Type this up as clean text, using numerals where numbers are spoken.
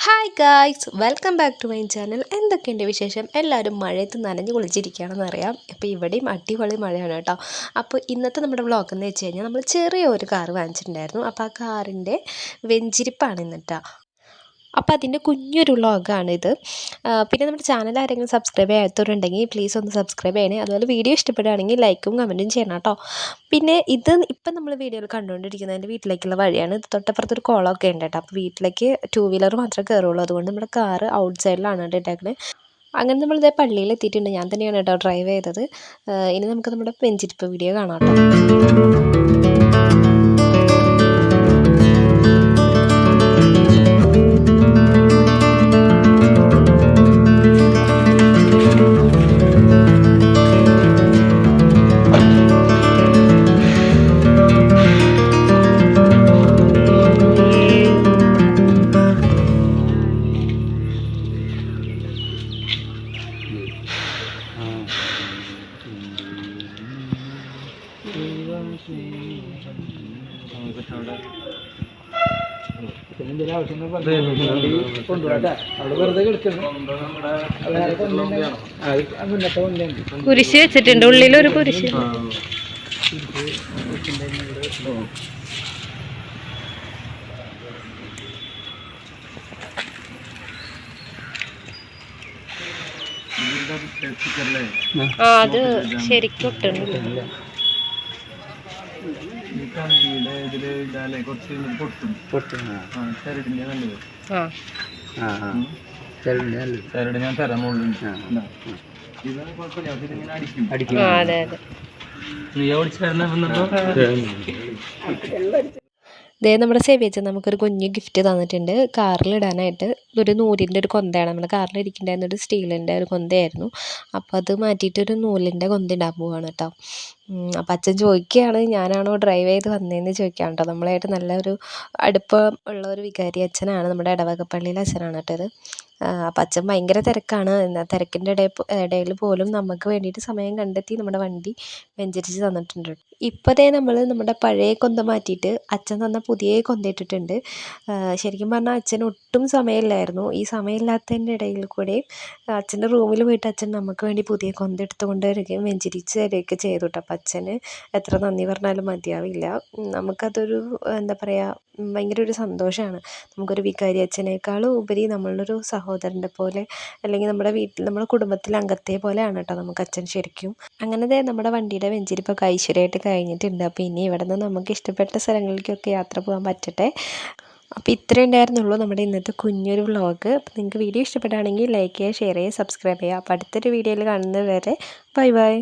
Hi guys, welcome back to my channel. എന്തൊക്കെയുണ്ട് വിശേഷം? എല്ലാവരും മഴയത്ത് നനഞ്ഞ് കുളിച്ചിരിക്കുകയാണെന്നറിയാം. ഇപ്പോൾ ഇവിടെയും അടിപൊളി മഴയാണ് കേട്ടോ. അപ്പോൾ ഇന്നത്തെ നമ്മുടെ വ്ളോഗ് എന്ന് വെച്ച് കഴിഞ്ഞാൽ നമ്മൾ ചെറിയൊരു കാറ് വാങ്ങിച്ചിട്ടുണ്ടായിരുന്നു. അപ്പോൾ ആ കാറിൻ്റെ വെഞ്ചിരിപ്പാണ് ഇന്നിട്ടാ. അപ്പോൾ അതിൻ്റെ കുഞ്ഞൊരു വ്ളോഗാണിത്. പിന്നെ നമ്മുടെ ചാനൽ ആരെങ്കിലും സബ്സ്ക്രൈബ് ചെയ്യാത്തവരുണ്ടെങ്കിൽ പ്ലീസ് ഒന്ന് സബ്സ്ക്രൈബ് ചെയ്യണേ. അതുപോലെ വീഡിയോ ഇഷ്ടപ്പെടുകയാണെങ്കിൽ ലൈക്കും കമൻറ്റും ചെയ്യണം കേട്ടോ. പിന്നെ ഇപ്പം നമ്മൾ വീഡിയോയിൽ കണ്ടുകൊണ്ടിരിക്കുന്നത് എൻ്റെ വീട്ടിലേക്കുള്ള വഴിയാണ്. ഇത് തൊട്ടപ്പുറത്തൊരു കുളമൊക്കെ ഉണ്ട് കേട്ടോ. അപ്പോൾ വീട്ടിലേക്ക് 2 വീലർ മാത്രമേ കയറുള്ളൂ. അതുകൊണ്ട് നമ്മുടെ കാറ് ഔട്ട് സൈഡിലാണ് ഇട്ടേക്കുന്നത്. അങ്ങനെ നമ്മളിതേ പള്ളിയിൽ എത്തിയിട്ടുണ്ട്. ഞാൻ തന്നെയാണ് കേട്ടോ ഡ്രൈവ് ചെയ്തത്. ഇനി നമുക്ക് നമ്മുടെ വെഞ്ചിരിപ്പ് വീഡിയോ കാണാം കേട്ടോ. കുരിശ് വെച്ചിട്ടുണ്ട്, ഉള്ളിലൊരു കുരിശ്. അത് ശരിക്കും ഇട്ടിട്ടില്ല. ഞാൻ തരാം. അതെ അതെ. ഇതേ നമ്മുടെ സേവിയച്ചൻ നമുക്കൊരു കുഞ്ഞ് ഗിഫ്റ്റ് തന്നിട്ടുണ്ട് കാറിലിടാനായിട്ട്. ഒരു നൂലിൻ്റെ ഒരു കൊന്തയാണ്. നമ്മുടെ കാറിലിരിക്കേണ്ടായിരുന്ന ഒരു സ്റ്റീലിൻ്റെ ഒരു കൊന്തയായിരുന്നു. അപ്പോൾ അത് മാറ്റിയിട്ടൊരു നൂലിൻ്റെ കൊന്ത ഇടാൻ പോവാണ് കേട്ടോ. അപ്പം അച്ഛൻ ചോദിക്കുകയാണ് ഞാനാണോ ഡ്രൈവ് ചെയ്ത് വന്നതെന്ന് ചോദിക്കുകയാണ് കേട്ടോ. നമ്മളായിട്ട് നല്ലൊരു അടുപ്പം ഉള്ള ഒരു വികാരി അച്ഛനാണ്, നമ്മുടെ ഇടവകപ്പള്ളിയിലെ അച്ഛനാണ് കേട്ടോ ഇത്. അപ്പം അച്ഛൻ ഭയങ്കര തിരക്കാണ്. തിരക്കിൻ്റെ ഇടയിൽ പോലും നമുക്ക് വേണ്ടിയിട്ട് സമയം കണ്ടെത്തി നമ്മുടെ വണ്ടി വെഞ്ചരിച്ച് തന്നിട്ടുണ്ട്. ഇപ്പോഴേ നമ്മൾ നമ്മുടെ പഴയ കൊന്ത മാറ്റിയിട്ട് അച്ഛൻ തന്ന പുതിയ കൊന്ത ഇട്ടിട്ടുണ്ട്. ശരിക്കും പറഞ്ഞാൽ അച്ഛന് ഒട്ടും സമയമില്ലായിരുന്നു. ഈ സമയമില്ലാത്തതിൻ്റെ ഇടയിൽ കൂടെ അച്ഛൻ്റെ റൂമിൽ പോയിട്ട് അച്ഛൻ നമുക്ക് വേണ്ടി പുതിയ കൊന്ത എടുത്ത് കൊണ്ടുവരികയും വെഞ്ചരിച്ച് തരികയൊക്കെ ചെയ്തു കേട്ടോ. അപ്പം അച്ഛന് എത്ര നന്ദി പറഞ്ഞാലും മതിയാവില്ല. നമുക്കതൊരു എന്താ പറയുക, ഭയങ്കര ഒരു സന്തോഷമാണ്. നമുക്കൊരു വികാരി അച്ഛനേക്കാളും ഉപരി നമ്മളൊരു സഹോദരൻ്റെ പോലെ, അല്ലെങ്കിൽ നമ്മുടെ വീട്ടിൽ നമ്മുടെ കുടുംബത്തിലെ അംഗത്തെ പോലെയാണ് കേട്ടോ നമുക്ക് അച്ഛൻ ശരിക്കും. അങ്ങനെ നമ്മുടെ വണ്ടിയുടെ വെഞ്ചിരിപ്പൊക്കെ ഐശ്വര്യമായിട്ട് കഴിഞ്ഞിട്ടുണ്ട്. അപ്പോൾ ഇനി ഇവിടെ നിന്ന് നമുക്ക് ഇഷ്ടപ്പെട്ട സ്ഥലങ്ങളിലേക്കൊക്കെ യാത്ര പോകാൻ പറ്റട്ടെ. അപ്പോൾ ഇത്രയേ ഉണ്ടായിരുന്നുള്ളൂ നമ്മുടെ ഇന്നത്തെ കുഞ്ഞൊരു വ്ളോഗ്. അപ്പോൾ നിങ്ങൾക്ക് വീഡിയോ ഇഷ്ടപ്പെടുകയാണെങ്കിൽ ലൈക്ക് ചെയ്യുക, ഷെയർ ചെയ്യുക, സബ്സ്ക്രൈബ് ചെയ്യുക. അപ്പോൾ അടുത്തൊരു വീഡിയോയിൽ കാണുന്നത് വരെ ബൈ ബൈ.